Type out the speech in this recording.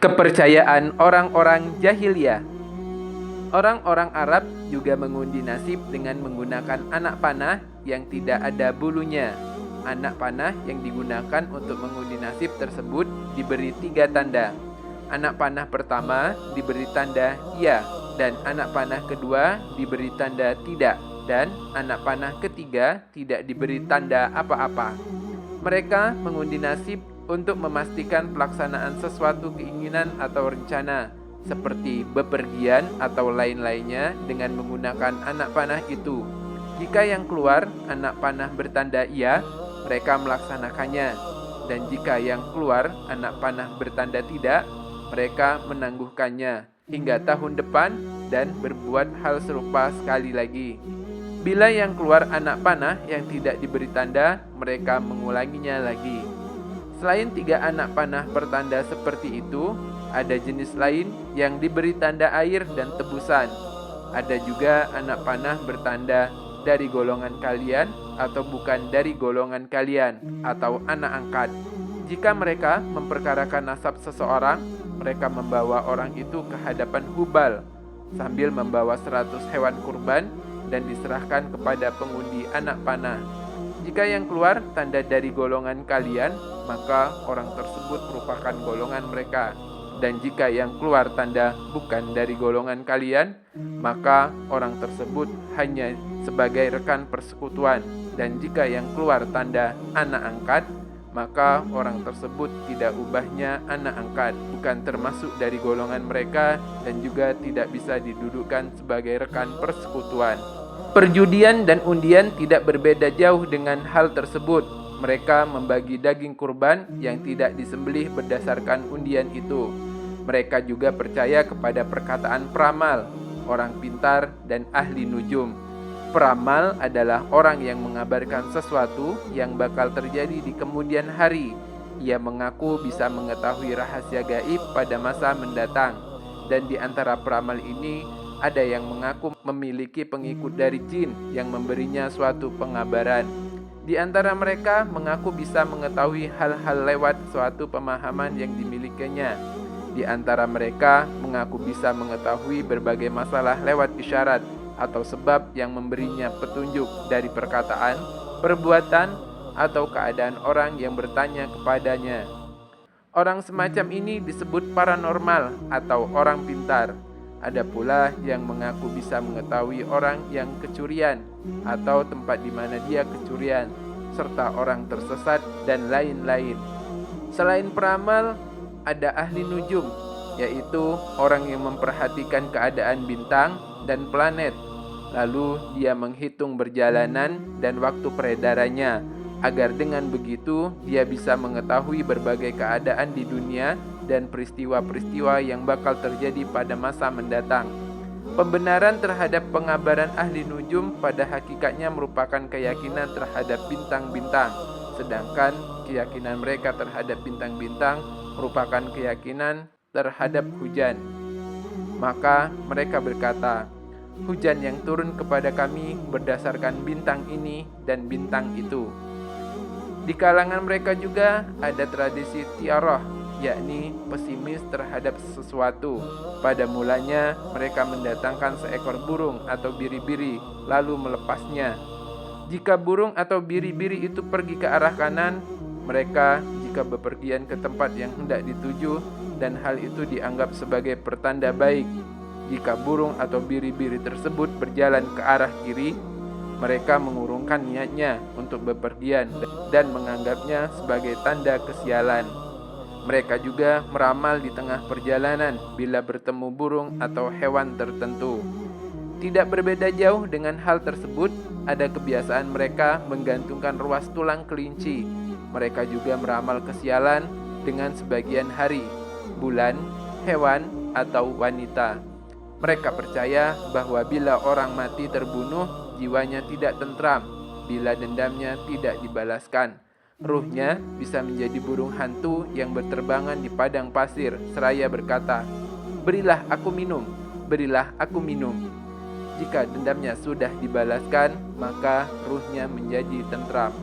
Kepercayaan orang-orang jahiliyah. Orang-orang Arab juga mengundi nasib dengan menggunakan anak panah yang tidak ada bulunya. Anak panah yang digunakan untuk mengundi nasib tersebut diberi 3 tanda. Anak panah pertama diberi tanda ya, dan anak panah kedua diberi tanda tidak, dan anak panah ketiga tidak diberi tanda apa-apa. Mereka mengundi nasib untuk memastikan pelaksanaan sesuatu keinginan atau rencana, seperti bepergian atau lain-lainnya dengan menggunakan anak panah itu. Jika yang keluar anak panah bertanda iya, mereka melaksanakannya. Dan jika yang keluar anak panah bertanda tidak, mereka menangguhkannya hingga tahun depan dan berbuat hal serupa sekali lagi. Bila yang keluar anak panah yang tidak diberi tanda, mereka mengulanginya lagi. Selain 3 anak panah pertanda seperti itu, ada jenis lain yang diberi tanda air dan tebusan. Ada juga anak panah bertanda dari golongan kalian atau bukan dari golongan kalian, atau anak angkat. Jika mereka memperkarakan nasab seseorang, mereka membawa orang itu ke hadapan Hubal sambil membawa 100 hewan kurban dan diserahkan kepada pengundi anak panah. Jika yang keluar tanda dari golongan kalian, maka orang tersebut merupakan golongan mereka. Dan jika yang keluar tanda bukan dari golongan kalian, maka orang tersebut hanya sebagai rekan persekutuan. Dan jika yang keluar tanda anak angkat, maka orang tersebut tidak ubahnya anak angkat, bukan termasuk dari golongan mereka, dan juga tidak bisa didudukkan sebagai rekan persekutuan. Perjudian dan undian tidak berbeda jauh dengan hal tersebut. Mereka membagi daging kurban yang tidak disembelih berdasarkan undian itu. Mereka juga percaya kepada perkataan peramal, orang pintar, dan ahli nujum. Peramal adalah orang yang mengabarkan sesuatu yang bakal terjadi di kemudian hari. Ia mengaku bisa mengetahui rahasia gaib pada masa mendatang. Dan di antara peramal ini, ada yang mengaku memiliki pengikut dari jin yang memberinya suatu pengabaran. Di antara mereka mengaku bisa mengetahui hal-hal lewat suatu pemahaman yang dimilikinya. Di antara mereka mengaku bisa mengetahui berbagai masalah lewat isyarat atau sebab yang memberinya petunjuk dari perkataan, perbuatan, atau keadaan orang yang bertanya kepadanya. Orang semacam ini disebut paranormal atau orang pintar. Ada pula yang mengaku bisa mengetahui orang yang kecurian atau tempat di mana dia kecurian, serta orang tersesat dan lain-lain. Selain peramal, ada ahli nujum, yaitu orang yang memperhatikan keadaan bintang dan planet. Lalu dia menghitung berjalanan dan waktu peredarannya, agar dengan begitu dia bisa mengetahui berbagai keadaan di dunia dan peristiwa-peristiwa yang bakal terjadi pada masa mendatang. Pembenaran terhadap pengabaran ahli nujum pada hakikatnya merupakan keyakinan terhadap bintang-bintang, sedangkan keyakinan mereka terhadap bintang-bintang merupakan keyakinan terhadap hujan. Maka mereka berkata, hujan yang turun kepada kami berdasarkan bintang ini dan bintang itu. Di kalangan mereka juga ada tradisi tiarah, yakni pesimis terhadap sesuatu. Pada mulanya mereka mendatangkan seekor burung atau biri-biri, lalu melepasnya. Jika burung atau biri-biri itu pergi ke arah kanan, mereka jika bepergian ke tempat yang hendak dituju, dan hal itu dianggap sebagai pertanda baik. Jika burung atau biri-biri tersebut berjalan ke arah kiri, mereka mengurungkan niatnya untuk bepergian dan menganggapnya sebagai tanda kesialan. Mereka juga meramal di tengah perjalanan bila bertemu burung atau hewan tertentu. Tidak berbeda jauh dengan hal tersebut, ada kebiasaan mereka menggantungkan ruas tulang kelinci. Mereka juga meramal kesialan dengan sebagian hari, bulan, hewan, atau wanita. Mereka percaya bahwa bila orang mati terbunuh, jiwanya tidak tentram. Bila dendamnya tidak dibalaskan, ruhnya bisa menjadi burung hantu yang berterbangan di padang pasir seraya berkata, "Berilah aku minum, berilah aku minum." Jika dendamnya sudah dibalaskan, maka ruhnya menjadi tentram.